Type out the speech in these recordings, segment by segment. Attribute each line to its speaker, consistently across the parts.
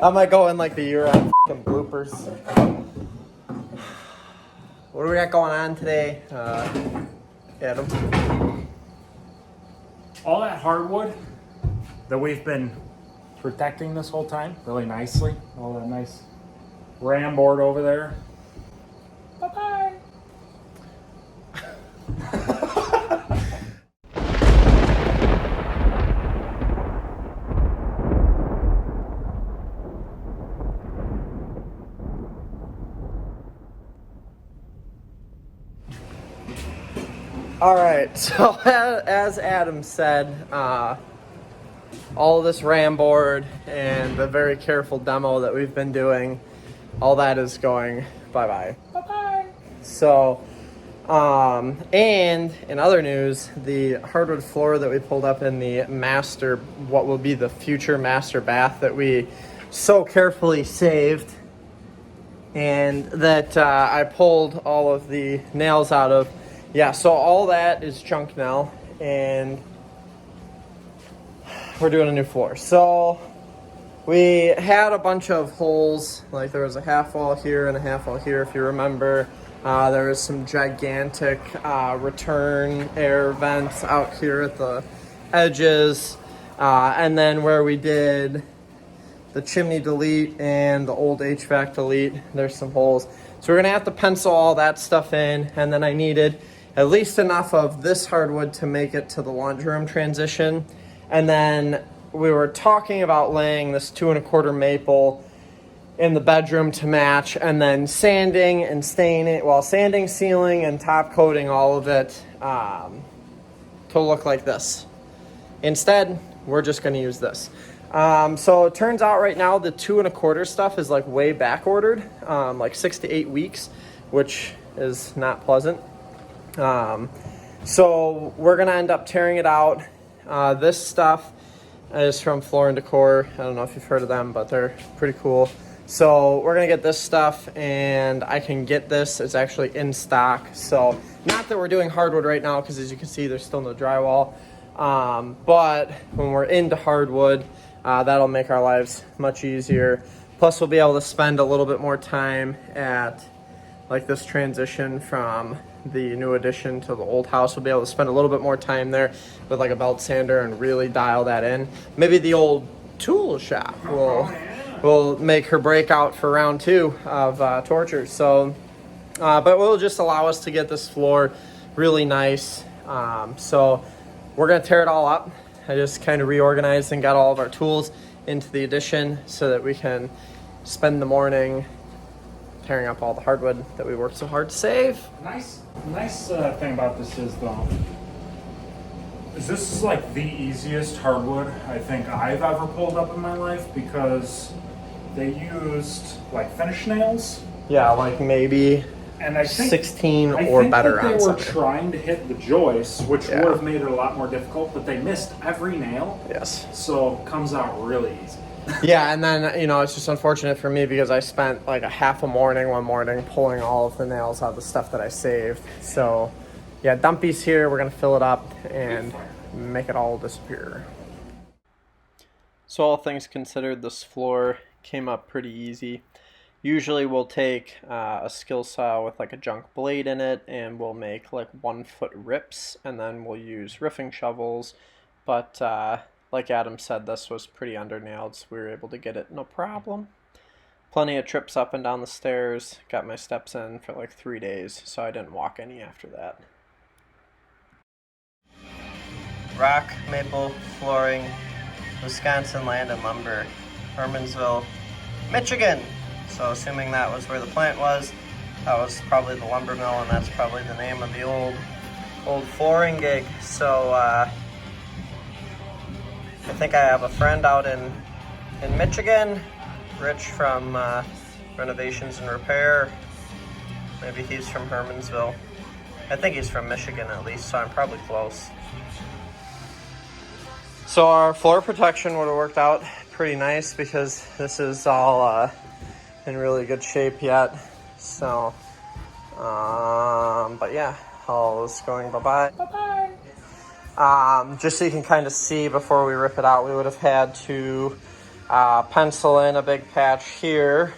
Speaker 1: I might go in like the year-end fucking bloopers. What do we got going on today, Adam?
Speaker 2: All that hardwood that we've been protecting this whole time really nicely. All that nice ram board over there. Bye-bye.
Speaker 1: All right, so as Adam said, all this ram board and the very careful demo that we've been doing, all that is going bye-bye.
Speaker 2: Bye-bye.
Speaker 1: So, and in other news, the hardwood floor that we pulled up in the master, what will be the future master bath that we so carefully saved, and that I pulled all of the nails out of. Yeah, so all that is junk now, and we're doing a new floor. So we had a bunch of holes, like there was a half wall here and a half wall here, if you remember. There was some gigantic return air vents out here at the edges. And then where we did the chimney delete and the old HVAC delete, there's some holes. So we're gonna have to pencil all that stuff in, and then I needed at least enough of this hardwood to make it to the laundry room transition. And then we were talking about laying this 2 1/4 maple in the bedroom to match, and then sanding and staining it, well, sanding, sealing, and top coating all of it to look like this. Instead, we're just gonna use this. So it turns out right now the 2 1/4 stuff is like way back ordered, like 6 to 8 weeks, which is not pleasant. So we're gonna end up tearing it out. This stuff is from Floor & Decor. I don't know if you've heard of them, but they're pretty cool. So we're gonna get this stuff, and I can get this. It's actually in stock. So not that we're doing hardwood right now, because as you can see, there's still no drywall. But when we're into hardwood, that'll make our lives much easier. Plus, we'll be able to spend a little bit more time at like this transition from the new addition to the old house. We'll be able to spend a little bit more time there with like a belt sander and really dial that in. Maybe the old tool shop will make her breakout for round 2 of torture. So, but will just allow us to get this floor really nice. So we're gonna tear it all up. I just kind of reorganized and got all of our tools into the addition so that we can spend the morning tearing up all the hardwood that we worked so hard to save.
Speaker 2: Nice thing about this is though, this is like the easiest hardwood I think I've ever pulled up in my life, because they used like finish nails.
Speaker 1: Yeah, like maybe
Speaker 2: and I think,
Speaker 1: 16 or better
Speaker 2: that
Speaker 1: on
Speaker 2: they were
Speaker 1: something.
Speaker 2: trying to hit the joists, which would have made it a lot more difficult, but they missed every nail.
Speaker 1: Yes.
Speaker 2: So it comes out really easy.
Speaker 1: Yeah, and then, you know, it's just unfortunate for me because I spent like a half a morning one morning pulling all of the nails out of the stuff that I saved. So, yeah, dumpy's here. We're going to fill it up and make it all disappear. So all things considered, this floor came up pretty easy. Usually we'll take a skill saw with like a junk blade in it, and we'll make like 1 foot rips, and then we'll use roofing shovels. But like Adam said, this was pretty under-nailed, so we were able to get it no problem. Plenty of trips up and down the stairs. Got my steps in for like 3 days, so I didn't walk any after that. Rock, maple, flooring, Wisconsin Land and Lumber, Hermansville, Michigan. So assuming that was where the plant was, that was probably the lumber mill, and that's probably the name of the old flooring gig. So I think I have a friend out in Michigan, Rich from Renovations and Repair. Maybe he's from Hermansville. I think he's from Michigan at least, so I'm probably close. So our floor protection would have worked out pretty nice because this is all in really good shape yet. So, but yeah, all is going bye-bye. Bye-bye. Just so you can kind of see before we rip it out, we would have had to pencil in a big patch here.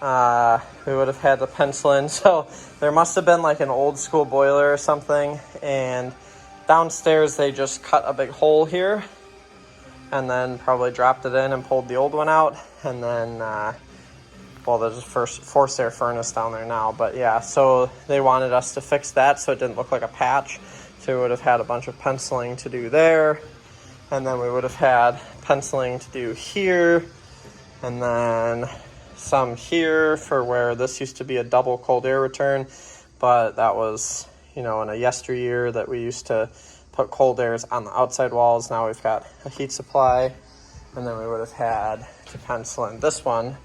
Speaker 1: We would have had to pencil in. So there must have been like an old school boiler or something. And downstairs they just cut a big hole here. And then probably dropped it in and pulled the old one out. And then, well, there's a forced air furnace down there now. But yeah, so they wanted us to fix that so it didn't look like a patch. So we would have had a bunch of penciling to do there. And then we would have had penciling to do here. And then some here for where this used to be a double cold air return. But that was, in a yesteryear that we used to put cold airs on the outside walls. Now we've got a heat supply. And then we would have had to pencil in this one.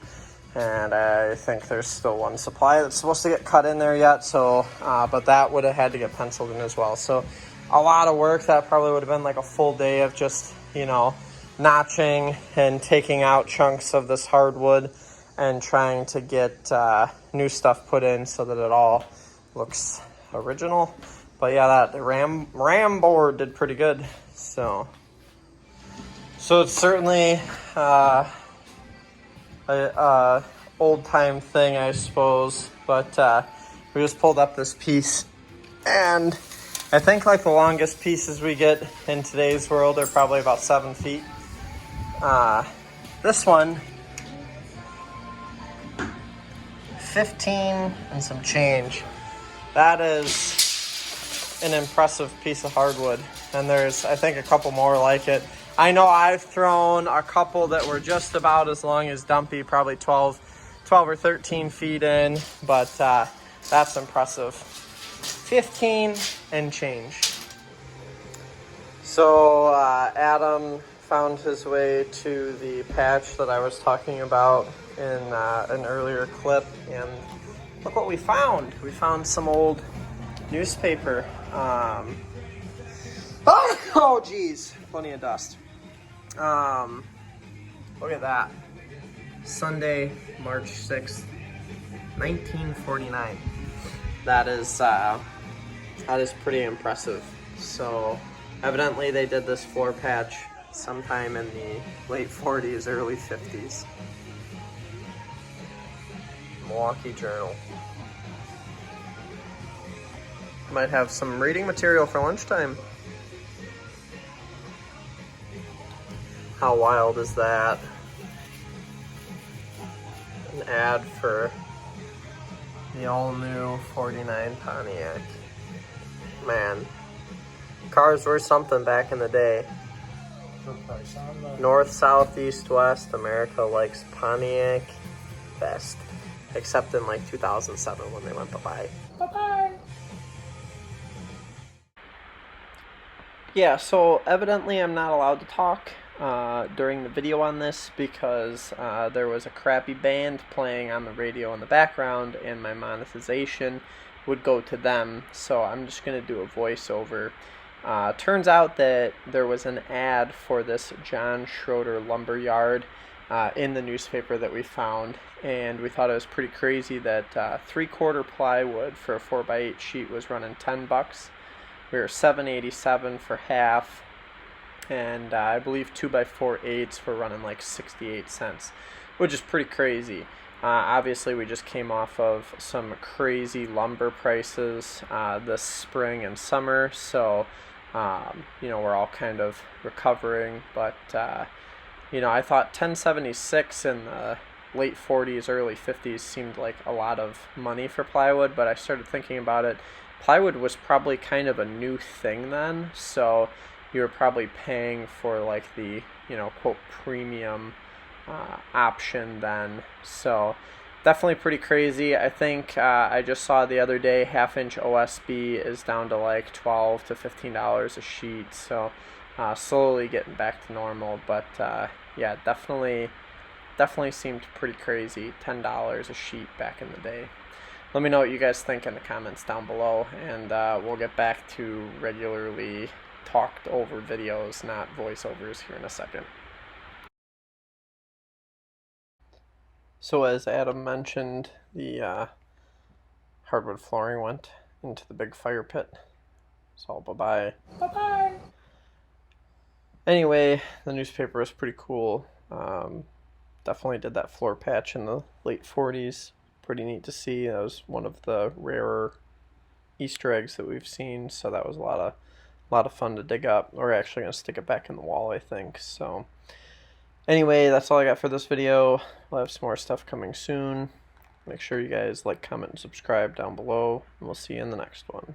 Speaker 1: And I think there's still one supply that's supposed to get cut in there yet. So, but that would have had to get penciled in as well. So a lot of work. That probably would have been like a full day of just, notching and taking out chunks of this hardwood and trying to get new stuff put in so that it all looks original. But yeah, that ram board did pretty good. So it's certainly a old time thing, I suppose. But we just pulled up this piece, and I think like the longest pieces we get in today's world are probably about 7 feet. This one, 15 and some change. That is an impressive piece of hardwood. And there's, I think, a couple more like it. I know I've thrown a couple that were just about as long as Dumpy, probably 12 or 13 feet in, but that's impressive. 15 and change. So Adam found his way to the patch that I was talking about in an earlier clip, and look what we found. We found some old newspaper. Oh geez, plenty of dust. Look at that. Sunday, March 6th, 1949. That is pretty impressive. So evidently they did this floor patch sometime in the late 40s, early 50s. Milwaukee Journal. Might have some reading material for lunchtime. How wild is that? An ad for the all-new 49 Pontiac. Man, cars were something back in the day. North, south, east, west, America likes Pontiac best. Except in like 2007 when they went bye-bye. Bye-bye! Yeah, so evidently I'm not allowed to talk during the video on this because there was a crappy band playing on the radio in the background and my monetization would go to them, so I'm just going to do a voiceover. Turns out that there was an ad for this John Schroeder lumber yard in the newspaper that we found, and we thought it was pretty crazy that 3/4 plywood for a 4x8 sheet was running $10. We were $7.87 for half, and I believe 2x4 eighths were running like 68 cents, which is pretty crazy. Obviously, we just came off of some crazy lumber prices this spring and summer, so we're all kind of recovering. But I thought 1076 in the late 40s, early 50s seemed like a lot of money for plywood, but I started thinking about it. Plywood was probably kind of a new thing then, so you were probably paying for like the, quote, premium option then. So definitely pretty crazy. I think I just saw the other day 1/2-inch OSB is down to like $12 to $15 a sheet, so slowly getting back to normal. But yeah, definitely seemed pretty crazy. $10 a sheet back in the day. Let me know what you guys think in the comments down below, and we'll get back to regularly talked over videos, not voiceovers, here in a second. So as Adam mentioned, the hardwood flooring went into the big fire pit. So bye-bye. Bye-bye! Anyway, the newspaper is pretty cool. Definitely did that floor patch in the late 40s. Pretty neat to see. That was one of the rarer Easter eggs that we've seen, so that was a lot of fun to dig up. We're actually gonna stick it back in the wall, I think. So anyway, that's all I got for this video. We'll have some more stuff coming soon. Make sure you guys like, comment, and subscribe down below, and we'll see you in the next one.